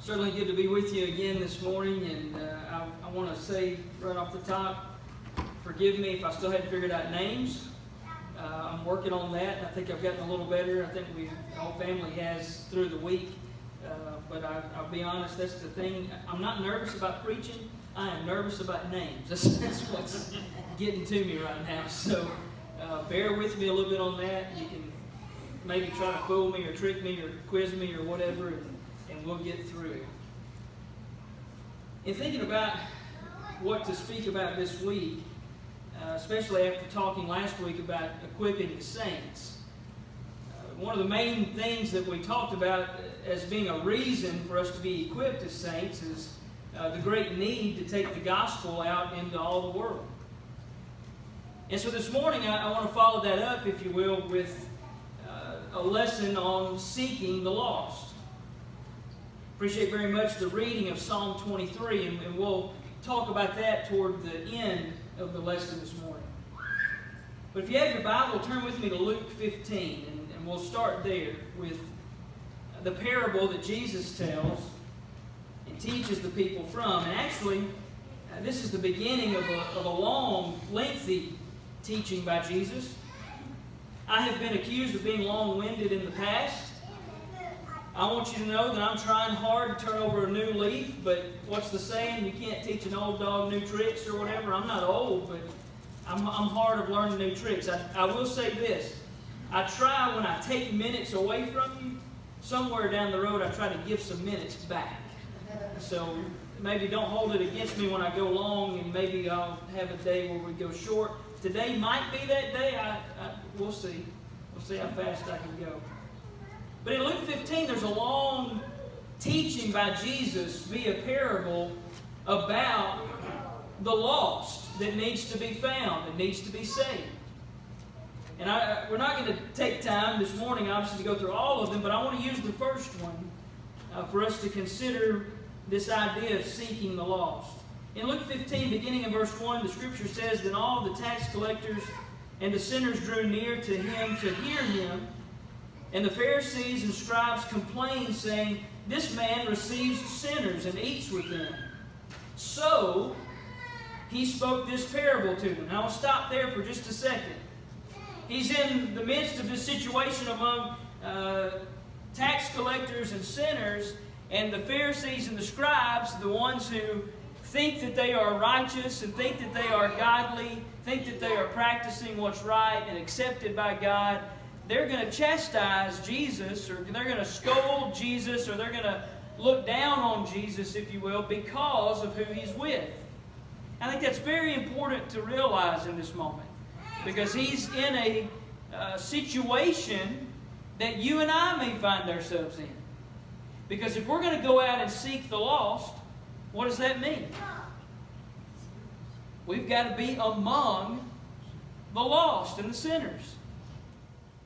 Certainly good to be with you again this morning, and I want to say right off the top, forgive me if I still hadn't figured out names. I'm working on that, and I think I've gotten a little better. I think the whole family has through the week, but I'll be honest, that's the thing. I'm not nervous about preaching. I am nervous about names. That's what's getting to me right now, so bear with me a little bit on that. You can maybe try to fool me or trick me or quiz me or whatever, and we'll get through it. In thinking about what to speak about this week, especially after talking last week about equipping the saints, one of the main things that we talked about as being a reason for us to be equipped as saints is the great need to take the gospel out into all the world. And so this morning I want to follow that up, if you will, with a lesson on seeking the lost. Appreciate very much the reading of Psalm 23, and we'll talk about that toward the end of the lesson this morning. But if you have your Bible, turn with me to Luke 15, and we'll start there with the parable that Jesus tells and teaches the people from. And actually, this is the beginning of a long, lengthy teaching by Jesus. I have been accused of being long-winded in the past. I want you to know that I'm trying hard to turn over a new leaf, but what's the saying? You can't teach an old dog new tricks or whatever. I'm not old, but I'm hard of learning new tricks. I will say this. I try, when I take minutes away from you, somewhere down the road I try to give some minutes back. So maybe don't hold it against me when I go long, and maybe I'll have a day where we go short. Today might be that day. We'll see. We'll see how fast I can go. But in Luke 15, there's a long teaching by Jesus via parable about the lost that needs to be found and needs to be saved. And we're not going to take time this morning, obviously, to go through all of them, but I want to use the first one for us to consider this idea of seeking the lost. In Luke 15, beginning in verse 1, the Scripture says, "Then all the tax collectors and the sinners drew near to him to hear him. And the Pharisees and scribes complained, saying, 'This man receives sinners and eats with them.' So he spoke this parable to them." Now I'll stop there for just a second. He's in the midst of this situation among tax collectors and sinners, and the Pharisees and the scribes, the ones who think that they are righteous and think that they are godly, think that they are practicing what's right and accepted by God, they're going to chastise Jesus, or they're going to scold Jesus, or they're going to look down on Jesus, if you will, because of who he's with. I think that's very important to realize in this moment, because he's in a situation that you and I may find ourselves in. Because if we're going to go out and seek the lost, what does that mean? We've got to be among the lost and the sinners.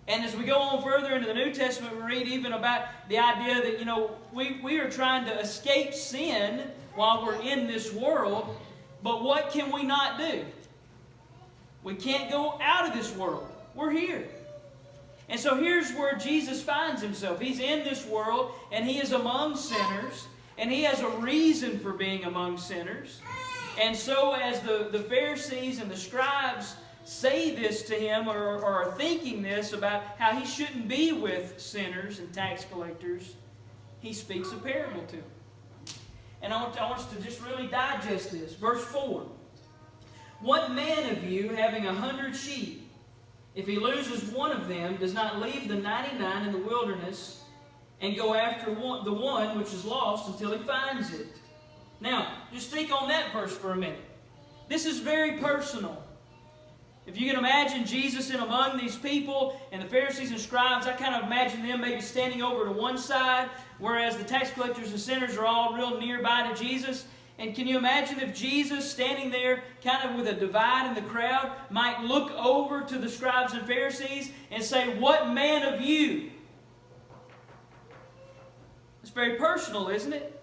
And as we go on further into the New Testament, we read even about the idea that, we are trying to escape sin while we're in this world, but what can we not do? We can't go out of this world. We're here. And so here's where Jesus finds himself. He's in this world, and he is among sinners, and he has a reason for being among sinners. And so as the Pharisees and the scribes say this to him, or are thinking this about how he shouldn't be with sinners and tax collectors, he speaks a parable to them. And I want us to just really digest this. Verse 4. "What man of you, having 100 sheep, if he loses one of them, does not leave the 99 in the wilderness and go after the one which is lost until he finds it?" Now, just think on that verse for a minute. This is very personal. If you can imagine Jesus in among these people and the Pharisees and scribes, I kind of imagine them maybe standing over to one side, whereas the tax collectors and sinners are all real nearby to Jesus. And can you imagine if Jesus, standing there kind of with a divide in the crowd, might look over to the scribes and Pharisees and say, "What man of you?" It's very personal, isn't it?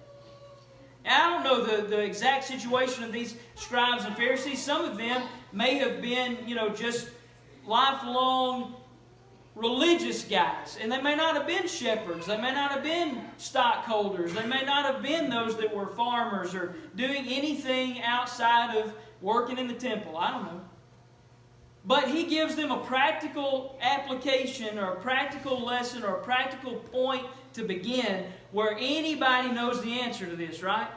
I don't know the exact situation of these scribes and Pharisees. Some of them may have been, just lifelong religious guys, and they may not have been shepherds, they may not have been stockholders, they may not have been those that were farmers or doing anything outside of working in the temple. I don't know. But he gives them a practical application or a practical lesson or a practical point to begin where anybody knows the answer to this, right?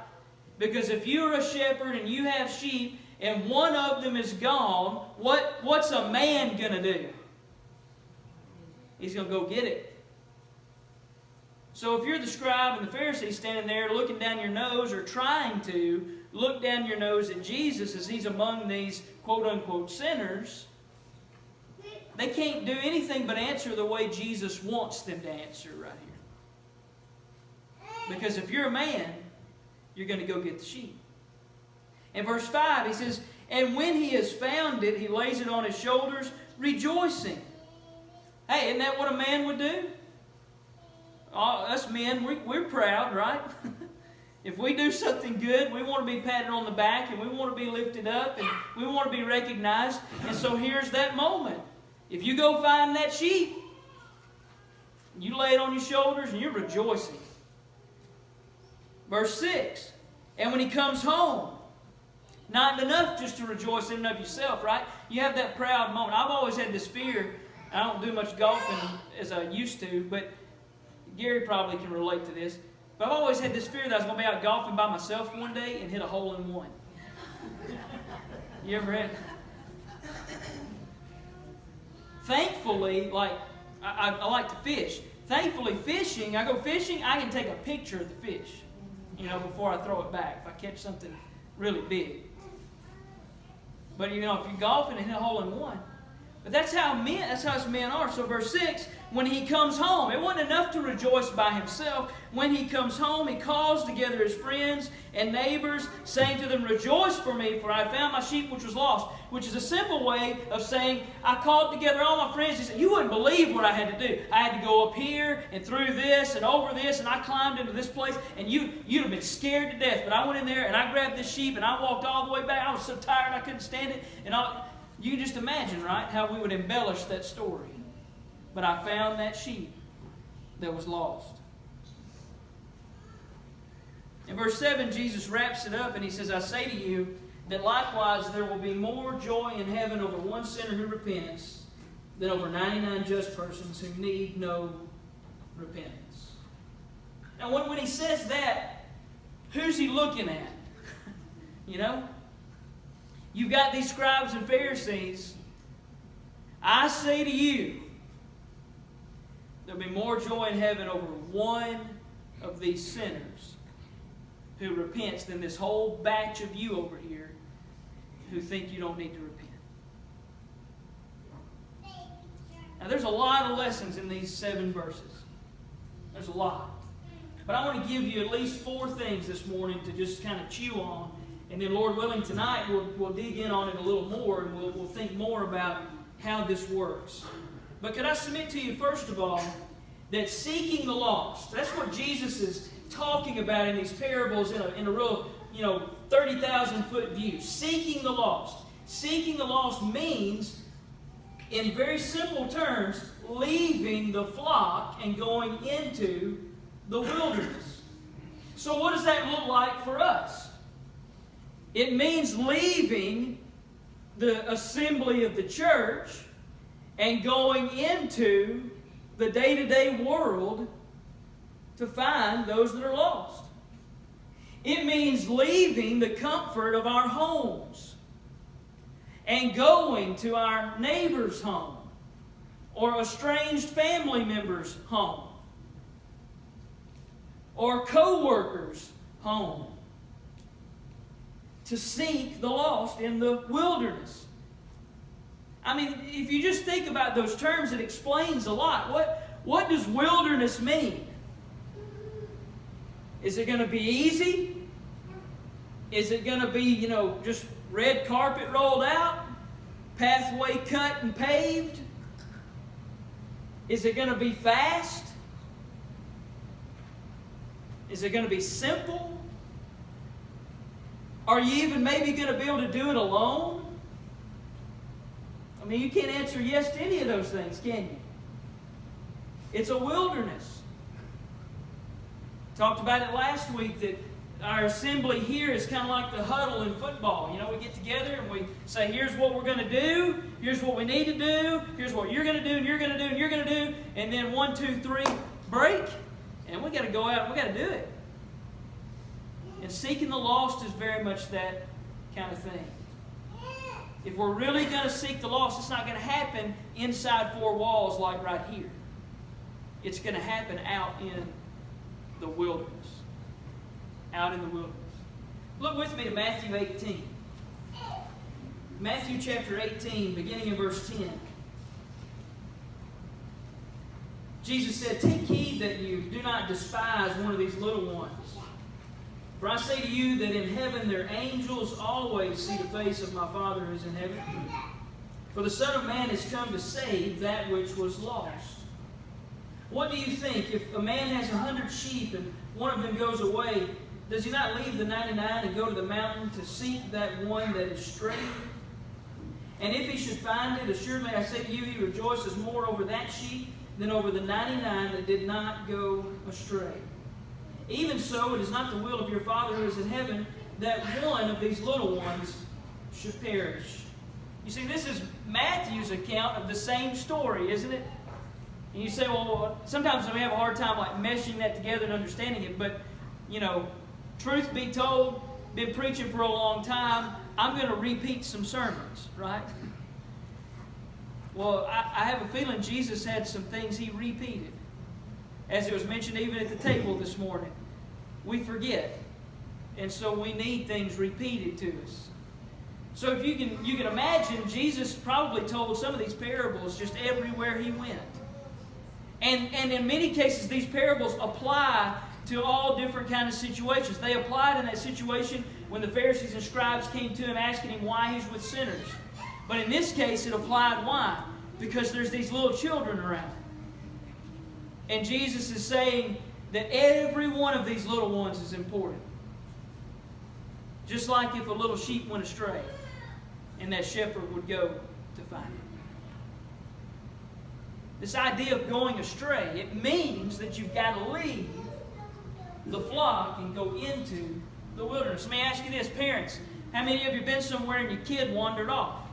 Because if you're a shepherd and you have sheep and one of them is gone, what's a man going to do? He's going to go get it. So if you're the scribe and the Pharisee standing there looking down your nose or trying to look down your nose at Jesus as he's among these quote-unquote sinners, they can't do anything but answer the way Jesus wants them to answer right here. Because if you're a man, you're going to go get the sheep. In verse 5, he says, and when he has found it, he lays it on his shoulders, rejoicing. Hey, isn't that what a man would do? Us men, we're proud, right? If we do something good, we want to be patted on the back, and we want to be lifted up, and we want to be recognized. And so here's that moment. If you go find that sheep, you lay it on your shoulders, and you're rejoicing. Verse 6, and when he comes home, not enough just to rejoice in and of yourself, right? You have that proud moment. I've always had this fear. I don't do much golfing as I used to, but Gary probably can relate to this. But I've always had this fear that I was going to be out golfing by myself one day and hit a hole in one. You ever had? Thankfully, like, I like to fish. Thankfully, fishing, I go fishing, I can take a picture of the fish, before I throw it back, if I catch something really big. But, if you're golfing and hit a hole in one. But that's how us men are. So verse 6, when he comes home, it wasn't enough to rejoice by himself. When he comes home, he calls together his friends and neighbors, saying to them, rejoice for me, for I found my sheep which was lost. Which is a simple way of saying, I called together all my friends. He said, you wouldn't believe what I had to do. I had to go up here and through this and over this, and I climbed into this place, and you'd have been scared to death. But I went in there, and I grabbed this sheep, and I walked all the way back. I was so tired I couldn't stand it. You can just imagine, right, how we would embellish that story. But I found that sheep that was lost. In verse 7, Jesus wraps it up and he says, I say to you that likewise there will be more joy in heaven over one sinner who repents than over 99 just persons who need no repentance. Now when he says that, who's he looking at? You've got these scribes and Pharisees. I say to you, there'll be more joy in heaven over one of these sinners who repents than this whole batch of you over here who think you don't need to repent. Now there's a lot of lessons in these 7 verses. There's a lot. But I want to give you at least 4 things this morning to just kind of chew on. And then, Lord willing, tonight we'll dig in on it a little more and we'll think more about how this works. But could I submit to you, first of all, that seeking the lost, that's what Jesus is talking about in these parables in a real, 30,000-foot view. Seeking the lost. Seeking the lost means, in very simple terms, leaving the flock and going into the wilderness. So what does that look like for us? It means leaving the assembly of the church and going into the day-to-day world to find those that are lost. It means leaving the comfort of our homes and going to our neighbor's home or a estranged family member's home or co-worker's home to seek the lost in the wilderness. I mean, if you just think about those terms, it explains a lot. What does wilderness mean? Is it going to be easy? Is it going to be, just red carpet rolled out? Pathway cut and paved? Is it going to be fast? Is it going to be simple? Are you even maybe going to be able to do it alone? I mean, you can't answer yes to any of those things, can you? It's a wilderness. Talked about it last week that our assembly here is kind of like the huddle in football. You know, we get together and we say, here's what we're going to do. Here's what we need to do. Here's what you're going to do, and you're going to do, and you're going to do. And then 1, 2, 3, break. And we got to go out and we got to do it. And seeking the lost is very much that kind of thing. If we're really going to seek the lost, it's not going to happen inside 4 walls like right here. It's going to happen out in the wilderness. Out in the wilderness. Look with me to Matthew 18. Matthew chapter 18, beginning in verse 10. Jesus said, "Take heed that you do not despise one of these little ones. For I say to you that in heaven their angels always see the face of my Father who is in heaven. For the Son of Man has come to save that which was lost. What do you think? If a man has 100 sheep and one of them goes away, does he not leave the 99 and go to the mountain to seek that one that is strayed? And if he should find it, assuredly I say to you, he rejoices more over that sheep than over the 99 that did not go astray. Even so, it is not the will of your Father who is in heaven that one of these little ones should perish." You see, this is Matthew's account of the same story, isn't it? And you say, well, sometimes we have a hard time like meshing that together and understanding it. But, you know, truth be told, been preaching for a long time, I'm going to repeat some sermons, right? Well, I have a feeling Jesus had some things he repeated. As it was mentioned even at the table this morning. We forget. And so we need things repeated to us. So if you can imagine, Jesus probably told some of these parables just everywhere he went. And in many cases, these parables apply to all different kinds of situations. They applied in that situation when the Pharisees and scribes came to him asking him why he's with sinners. But in this case, it applied why? Because there's these little children around. And Jesus is saying that every one of these little ones is important. Just like if a little sheep went astray and that shepherd would go to find it. This idea of going astray, it means that you've got to leave the flock and go into the wilderness. Let me ask you this, parents. How many of you have been somewhere and your kid wandered off?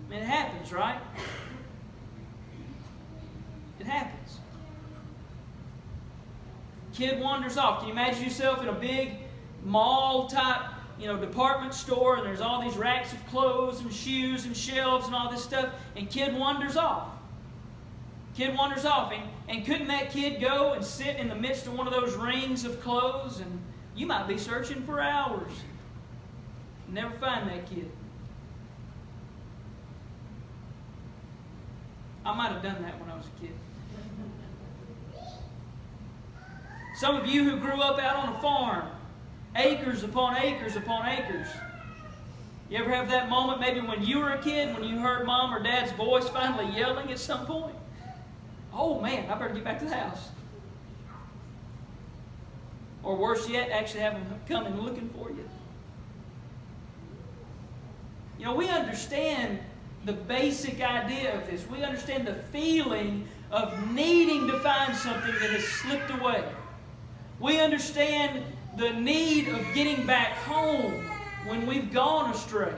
I mean, it happens, right? It happens. Kid wanders off. Can you imagine yourself in a big mall type, department store, and there's all these racks of clothes and shoes and shelves and all this stuff, and kid wanders off. Kid wanders off, and couldn't that kid go and sit in the midst of one of those rings of clothes, and you might be searching for hours. Never find that kid. I might have done that when I was a kid. Some of you who grew up out on a farm, acres upon acres upon acres. You ever have that moment maybe when you were a kid, when you heard mom or dad's voice finally yelling at some point? Oh man, I better get back to the house. Or worse yet, actually have them coming looking for you. We understand the basic idea of this. We understand the feeling of needing to find something that has slipped away. We understand the need of getting back home when we've gone astray.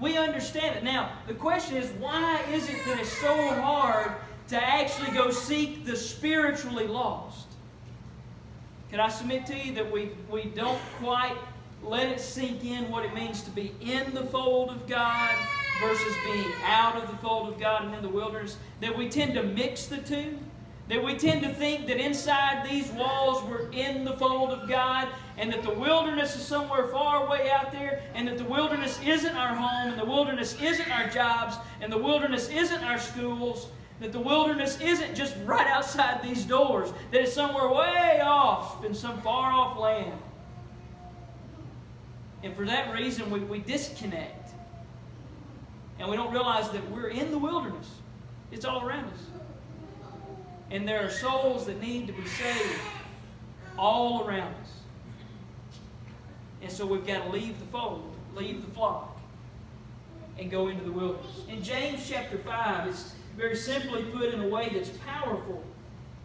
We understand it. Now, the question is, why is it that it's so hard to actually go seek the spiritually lost? Can I submit to you that we don't quite let it sink in what it means to be in the fold of God versus being out of the fold of God and in the wilderness? That we tend to mix the two? That we tend to think that inside these walls we're in the fold of God, and that the wilderness is somewhere far away out there, and that the wilderness isn't our home, and the wilderness isn't our jobs, and the wilderness isn't our schools, that the wilderness isn't just right outside these doors, that it's somewhere way off in some far off land. And for that reason we disconnect. And we don't realize that we're in the wilderness. It's all around us. And there are souls that need to be saved all around us. And so we've got to leave the fold, leave the flock, and go into the wilderness. In James chapter 5, it's very simply put in a way that's powerful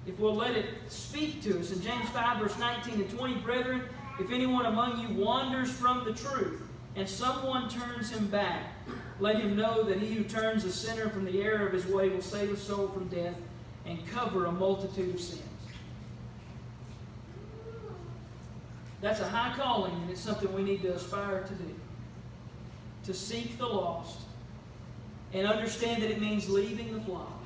if we'll let it speak to us. In James 5, verse 19 and 20, brethren, if anyone among you wanders from the truth, and someone turns him back, let him know that he who turns a sinner from the error of his way will save a soul from death and cover a multitude of sins. That's a high calling, and it's something we need to aspire to do. To seek the lost and understand that it means leaving the flock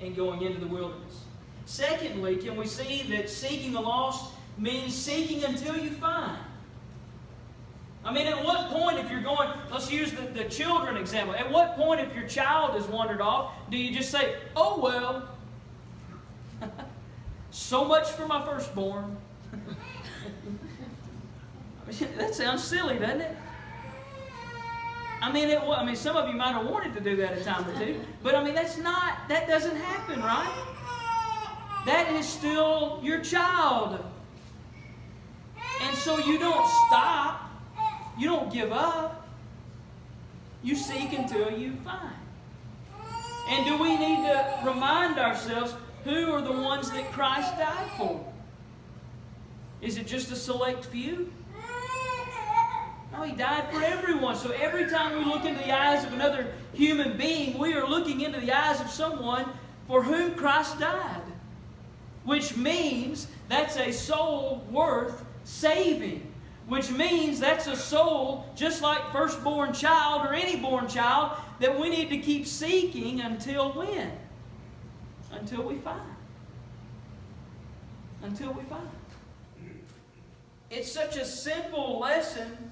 and going into the wilderness. Secondly, can we see that seeking the lost means seeking until you find? I mean, at what point if you're going, let's use the children example. At what point if your child has wandered off, do you just say, oh well, so much for my firstborn? I mean, that sounds silly, doesn't it? I mean, some of you might have wanted to do that a time or two, but I mean, that doesn't happen, right? That is still your child. And so you don't stop. You don't give up. You seek until you find. And do we need to remind ourselves who are the ones that Christ died for? Is it just a select few? No, He died for everyone. So every time we look into the eyes of another human being, we are looking into the eyes of someone for whom Christ died. Which means that's a soul worth saving. Which means that's a soul, just like firstborn child or any born child, that we need to keep seeking until when? Until we find. Until we find. It's such a simple lesson,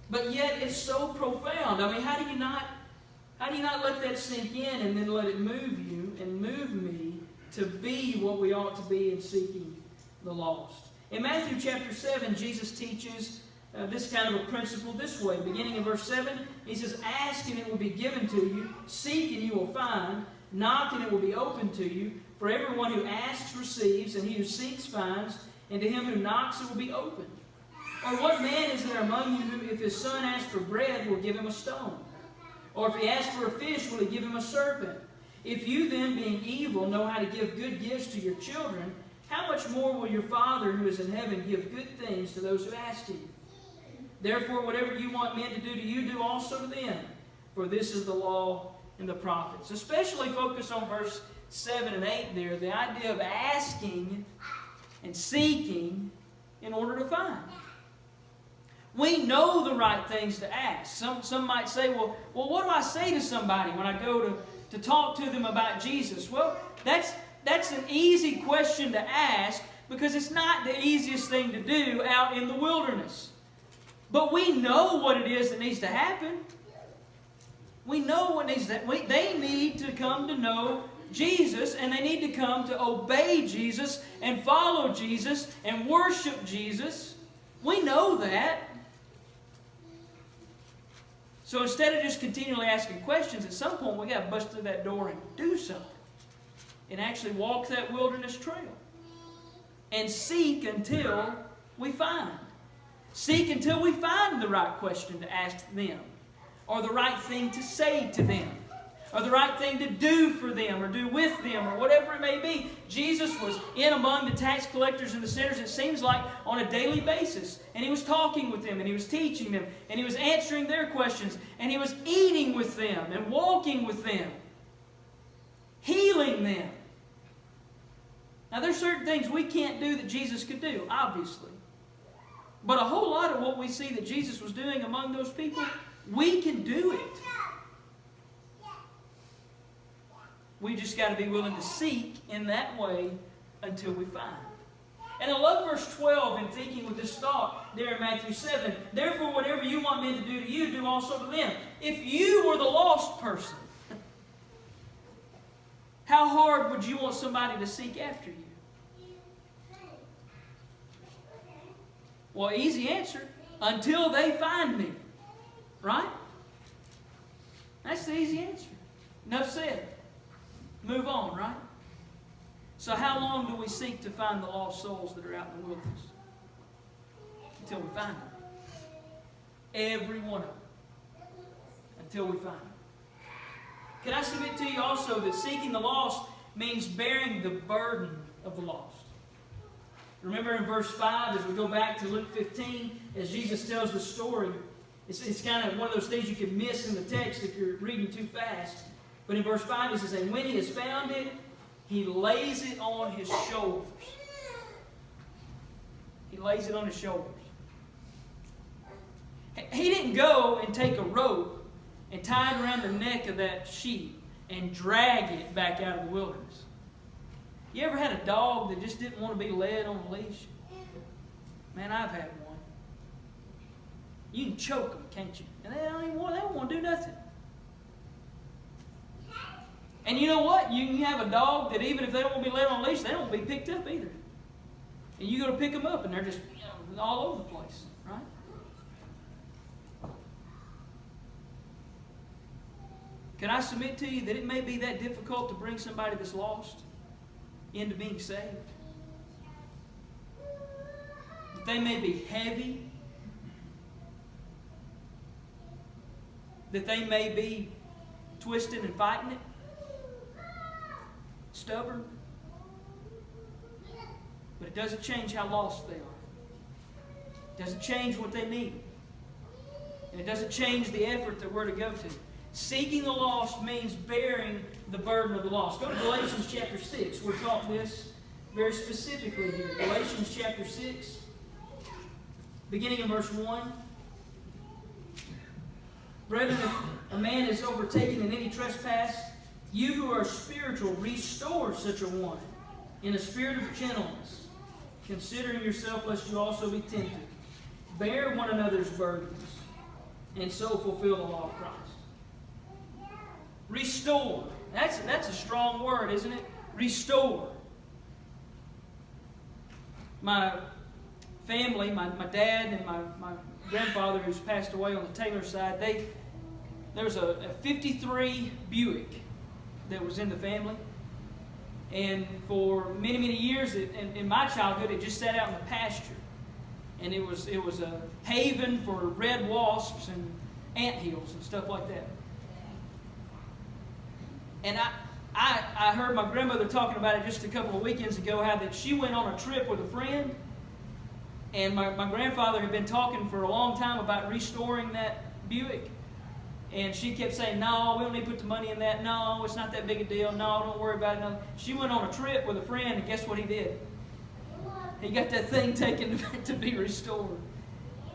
but yet it's so profound. I mean, how do you not let that sink in and then let it move you and move me to be what we ought to be in seeking the lost? In Matthew chapter 7, Jesus teaches this kind of a principle this way. Beginning in verse 7, He says, ask and it will be given to you. Seek and you will find. Knock and it will be opened to you. For everyone who asks receives, and he who seeks finds. And to him who knocks it will be opened. Or what man is there among you who, if his son asks for bread, will give him a stone? Or if he asks for a fish, will he give him a serpent? If you then, being evil, know how to give good gifts to your children, how much more will your Father who is in heaven give good things to those who ask you? Therefore, whatever you want men to do to you, do also to them. For this is the law and the prophets. Especially focus on verse 7 and 8 there, the idea of asking and seeking in order to find. We know the right things to ask. Some might say, well, what do I say to somebody when I go to talk to them about Jesus? Well, that's an easy question to ask because it's not the easiest thing to do out in the wilderness. But we know what it is that needs to happen. We know what needs to happen. They need to come to know Jesus, and they need to come to obey Jesus and follow Jesus and worship Jesus. We know that. So instead of just continually asking questions, at some point we got to bust through that door and do something. And actually walk that wilderness trail. And seek until we find. Seek until we find the right question to ask them. Or the right thing to say to them. Or the right thing to do for them or do with them or whatever it may be. Jesus was in among the tax collectors and the sinners, it seems like, on a daily basis. And He was talking with them and He was teaching them and He was answering their questions and He was eating with them and walking with them. Healing them. Now there's certain things we can't do that Jesus could do, obviously. But a whole lot of what we see that Jesus was doing among those people, we can do it. We just got to be willing to seek in that way until we find. And I love verse 12 in thinking with this thought there in Matthew 7. Therefore, whatever you want men to do to you, do also to them. If you were the lost person, how hard would you want somebody to seek after you? Well, easy answer. Until they find me. Right? That's the easy answer. Enough said. Move on, right? So how long do we seek to find the lost souls that are out in the wilderness? Until we find them. Every one of them. Until we find them. Can I submit to you also that seeking the lost means bearing the burden of the lost? Remember in verse 5, as we go back to Luke 15, as Jesus tells the story, it's kind of one of those things you can miss in the text if you're reading too fast. But in verse 5, he says, and when he has found it, he lays it on his shoulders. He lays it on his shoulders. He didn't go and take a rope and tie it around the neck of that sheep and drag it back out of the wilderness. You ever had a dog that just didn't want to be led on a leash? Man, I've had one. You can choke them, can't you? And they don't want to do nothing. And you know what? You can have a dog that even if they don't want to be led on a leash, they don't want to be picked up either. And you go to pick them up and they're just all over the place, right? Can I submit to you that it may be that difficult to bring somebody that's lost into being saved? That they may be heavy. That they may be twisting and fighting it. Stubborn. But it doesn't change how lost they are. It doesn't change what they need. And it doesn't change the effort that we're to go to. Seeking the lost means bearing the burden of the lost. Go to Galatians chapter 6. We're taught this very specifically here. Galatians chapter 6, beginning in verse 1. Brethren, if a man is overtaken in any trespass, you who are spiritual, restore such a one in a spirit of gentleness, considering yourself lest you also be tempted. Bear one another's burdens, and so fulfill the law of Christ. Restore. That's a strong word, isn't it? Restore. My family, my dad and my grandfather who's passed away on the Taylor side, there was a 53 Buick that was in the family. And for many, many years, in my childhood, it just sat out in the pasture. And it was a haven for red wasps and anthills and stuff like that. And I heard my grandmother talking about it just a couple of weekends ago, how that she went on a trip with a friend, and my grandfather had been talking for a long time about restoring that Buick. And she kept saying, no, we don't need to put the money in that. No, it's not that big a deal. No, don't worry about it. No. She went on a trip with a friend, and guess what he did? He got that thing taken to be restored.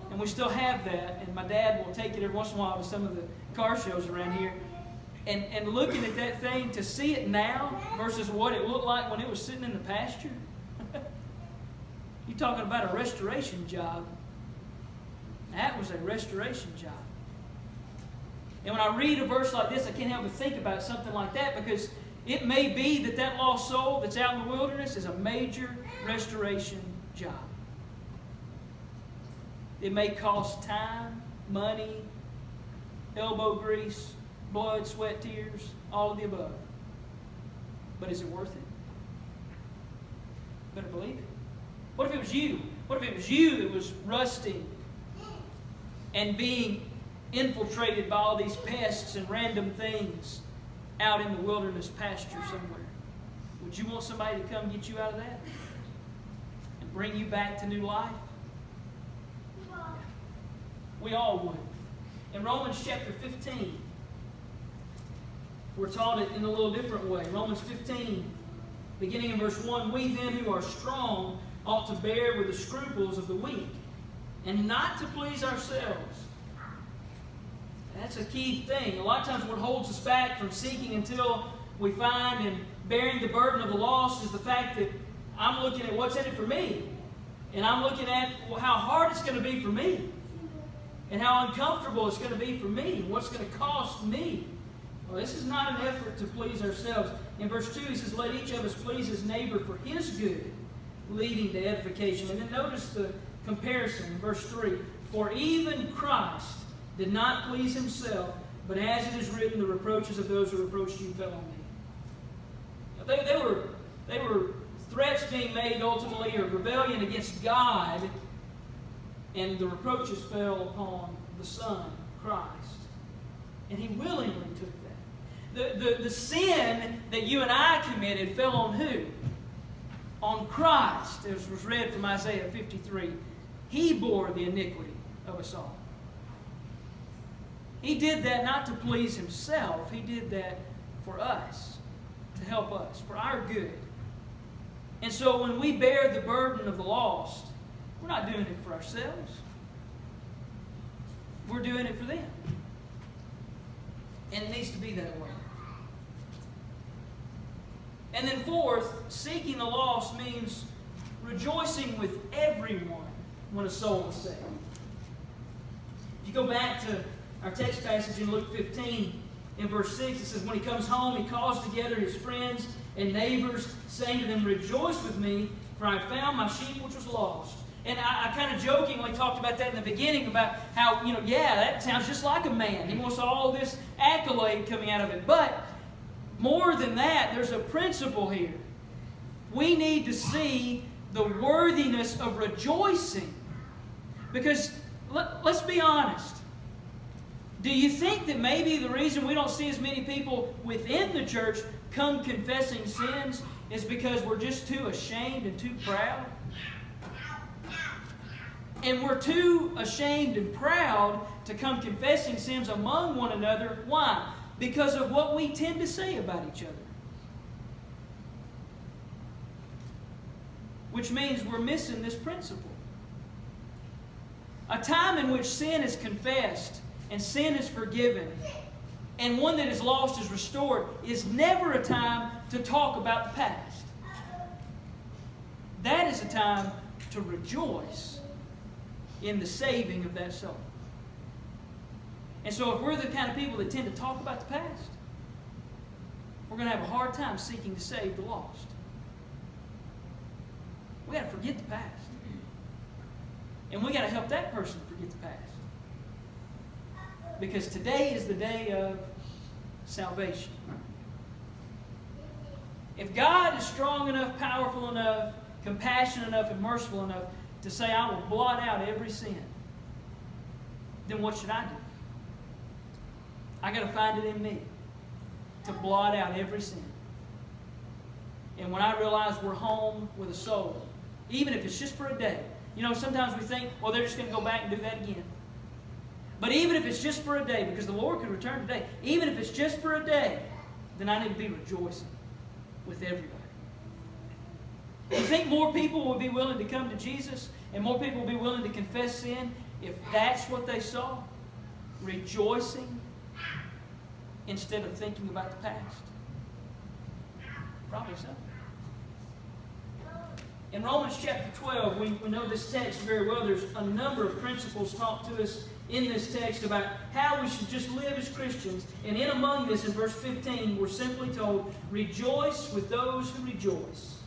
And we still have that. And my dad will take it every once in a while to some of the car shows around here. And looking at that thing, to see it now versus what it looked like when it was sitting in the pasture. You're talking about a restoration job. That was a restoration job. And when I read a verse like this, I can't help but think about something like that, because it may be that lost soul that's out in the wilderness is a major restoration job. It may cost time, money, elbow grease, blood, sweat, tears, all of the above. But is it worth it? Better believe it. What if it was you? What if it was you that was rusting and being infiltrated by all these pests and random things out in the wilderness pasture somewhere? Would you want somebody to come get you out of that and bring you back to new life? We all would. In Romans chapter 15, we're taught it in a little different way. Romans 15, beginning in verse 1, we then who are strong ought to bear with the scruples of the weak, and not to please ourselves. That's a key thing. A lot of times what holds us back from seeking until we find and bearing the burden of the lost is the fact that I'm looking at what's in it for me. And I'm looking at how hard it's going to be for me. And how uncomfortable it's going to be for me. What's going to cost me. Well, this is not an effort to please ourselves. In verse 2 he says, let each of us please his neighbor for his good, leading to edification. And then notice the comparison in verse 3. For even Christ did not please himself, but as it is written, the reproaches of those who reproached you fell on me. They were threats being made ultimately, or rebellion against God, and the reproaches fell upon the Son, Christ. And he willingly took that. The sin that you and I committed fell on who? On Christ, as was read from Isaiah 53. He bore the iniquity of us all. He did that not to please Himself. He did that for us, to help us, for our good. And so when we bear the burden of the lost, we're not doing it for ourselves. We're doing it for them. And it needs to be that way. And then fourth, seeking the lost means rejoicing with everyone when a soul is saved. If you go back to our text passage in Luke 15, in verse 6, it says, when He comes home, He calls together His friends and neighbors, saying to them, rejoice with me, for I found my sheep which was lost. And I kind of jokingly talked about that in the beginning, about how, that sounds just like a man. He wants all this accolade coming out of it. But more than that, there's a principle here. We need to see the worthiness of rejoicing. Because, let's be honest. Do you think that maybe the reason we don't see as many people within the church come confessing sins is because we're just too ashamed and too proud? And we're too ashamed and proud to come confessing sins among one another. Why? Because of what we tend to say about each other. Which means we're missing this principle. A time in which sin is confessed and sin is forgiven, and one that is lost is restored, is never a time to talk about the past. That is a time to rejoice in the saving of that soul. And so if we're the kind of people that tend to talk about the past, we're going to have a hard time seeking to save the lost. We've got to forget the past. And we've got to help that person forget the past. Because today is the day of salvation. If God is strong enough, powerful enough, compassionate enough, and merciful enough to say, I will blot out every sin, then what should I do? I got to find it in me to blot out every sin. And when I realize we're home with a soul, even if it's just for a day, sometimes we think, well, they're just going to go back and do that again. But even if it's just for a day, because the Lord could return today, even if it's just for a day, then I need to be rejoicing with everybody. You think more people will be willing to come to Jesus and more people will be willing to confess sin if that's what they saw? Rejoicing instead of thinking about the past? Probably so. In Romans chapter 12, we know this text very well. There's a number of principles taught to us in this text about how we should just live as Christians. And in among this, in verse 15, we're simply told, rejoice with those who rejoice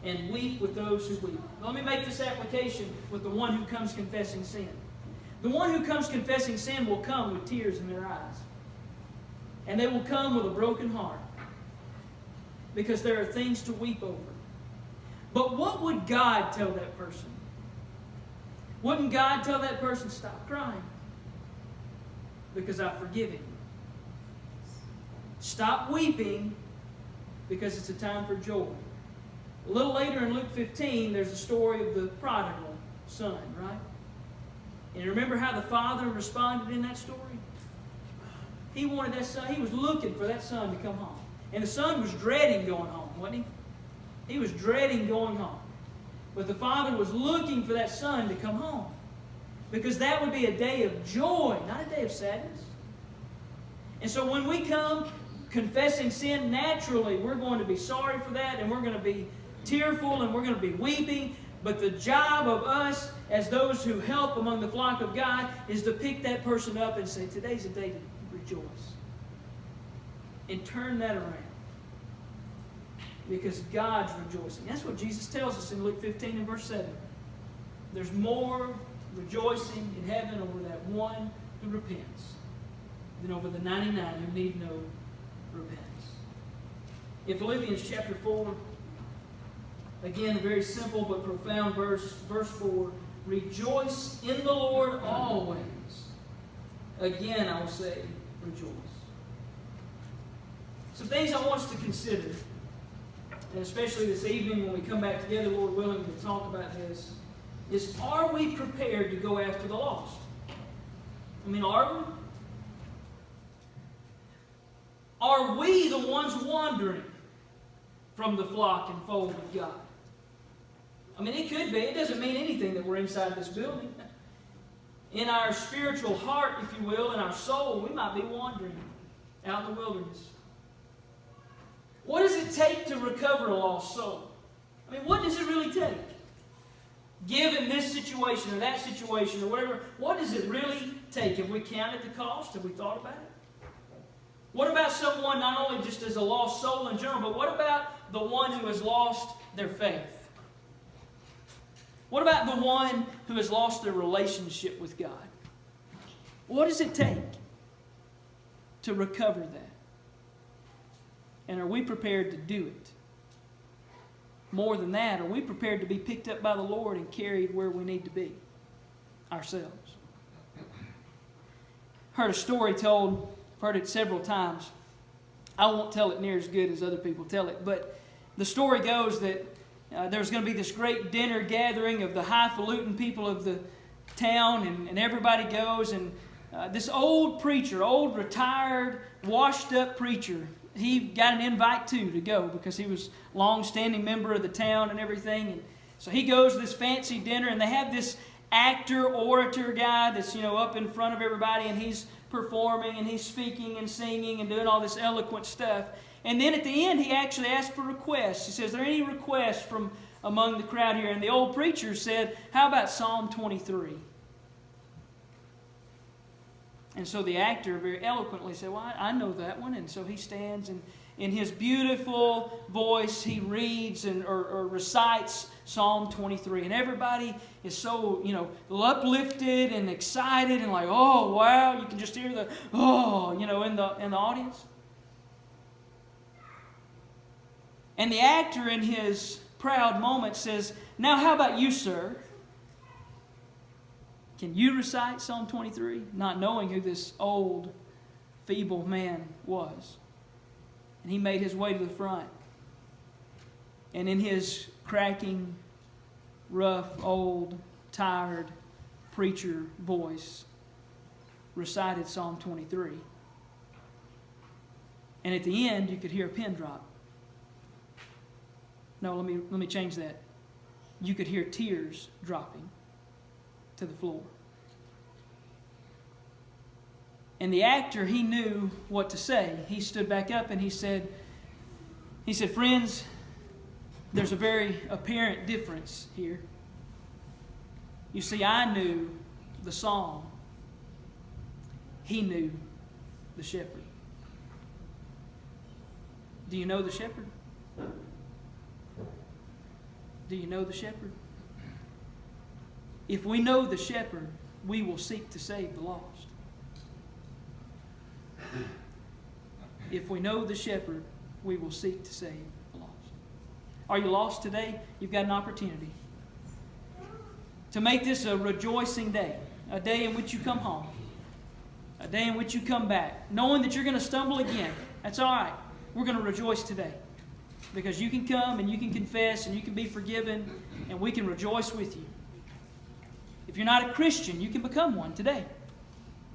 and weep with those who weep. Now, let me make this application with the one who comes confessing sin. The one who comes confessing sin will come with tears in their eyes. And they will come with a broken heart. Because there are things to weep over. But what would God tell that person? Wouldn't God tell that person, stop crying? Because I've forgiven you. Stop weeping because it's a time for joy. A little later in Luke 15, there's the story of the prodigal son, right? And you remember how the father responded in that story? He wanted that son, he was looking for that son to come home. And the son was dreading going home, wasn't he? He was dreading going home. But the father was looking for that son to come home. Because that would be a day of joy, not a day of sadness. And so when we come confessing sin, naturally we're going to be sorry for that, and we're going to be tearful, and we're going to be weeping. But the job of us, as those who help among the flock of God, is to pick that person up and say, today's a day to rejoice. And turn that around. Because God's rejoicing. That's what Jesus tells us in Luke 15 and verse 7. There's more rejoicing in heaven over that one who repents than over the 99 who need no repentance. In Philippians chapter 4, again, a very simple but profound verse. Verse 4, rejoice in the Lord always. Again, I will say, rejoice. Some things I want us to consider, and especially this evening when we come back together, Lord willing, to talk about this, is are we prepared to go after the lost? I mean, are we? Are we the ones wandering from the flock and fold of God? I mean, it could be. It doesn't mean anything that we're inside this building. In our spiritual heart, if you will, in our soul, we might be wandering out in the wilderness. What does it take to recover a lost soul? I mean, what does it really take? Given this situation or that situation or whatever, what does it really take? Have we counted the cost? Have we thought about it? What about someone not only just as a lost soul in general, but what about the one who has lost their faith? What about the one who has lost their relationship with God? What does it take to recover that? And are we prepared to do it? More than that, are we prepared to be picked up by the Lord and carried where we need to be ourselves? Heard a story told, I've heard it several times. I won't tell it near as good as other people tell it, but the story goes that there's going to be this great dinner gathering of the highfalutin people of the town, and everybody goes, and this old preacher, old retired, washed up preacher, he got an invite too to go because he was a long-standing member of the town and everything. And so he goes to this fancy dinner, and they have this actor, orator guy that's, up in front of everybody, and he's performing and he's speaking and singing and doing all this eloquent stuff. And then at the end, he actually asked for requests. He says, "Are there any requests from among the crowd here?" And the old preacher said, "How about Psalm 23? And so the actor very eloquently said, "Well, I know that one." And so he stands, and in his beautiful voice, he reads or recites Psalm 23. And everybody is so, uplifted and excited and like, "Oh, wow." You can just hear the, "Oh," in the audience. And the actor in his proud moment says, "Now how about you, sir? Can you recite Psalm 23? Not knowing who this old, feeble man was. And he made his way to the front. And in his cracking, rough, old, tired preacher voice, recited Psalm 23. And at the end, you could hear a pin drop. No, let me change that. You could hear tears dropping to the floor. And the actor, he knew what to say. He stood back up and he said, "Friends, there's a very apparent difference here. You see, I knew the psalm. He knew the shepherd." Do you know the shepherd? Do you know the shepherd? If we know the shepherd, we will seek to save the lost. If we know the shepherd, we will seek to save the lost. Are you lost today? You've got an opportunity to make this a rejoicing day, a day in which you come home, a day in which you come back, knowing that you're going to stumble again. That's all right. We're going to rejoice today because you can come and you can confess and you can be forgiven and we can rejoice with you. If you're not a Christian, you can become one today.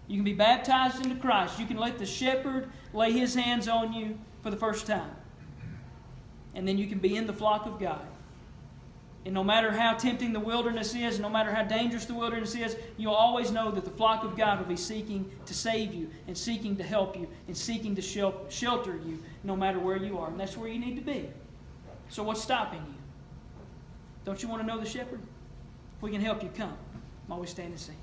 You can be baptized into Christ. You can let the shepherd lay his hands on you for the first time. And then you can be in the flock of God. And no matter how tempting the wilderness is, no matter how dangerous the wilderness is, you'll always know that the flock of God will be seeking to save you and seeking to help you and seeking to shelter you no matter where you are. And that's where you need to be. So what's stopping you? Don't you want to know the shepherd? If we can help you, come. While we stand and sing.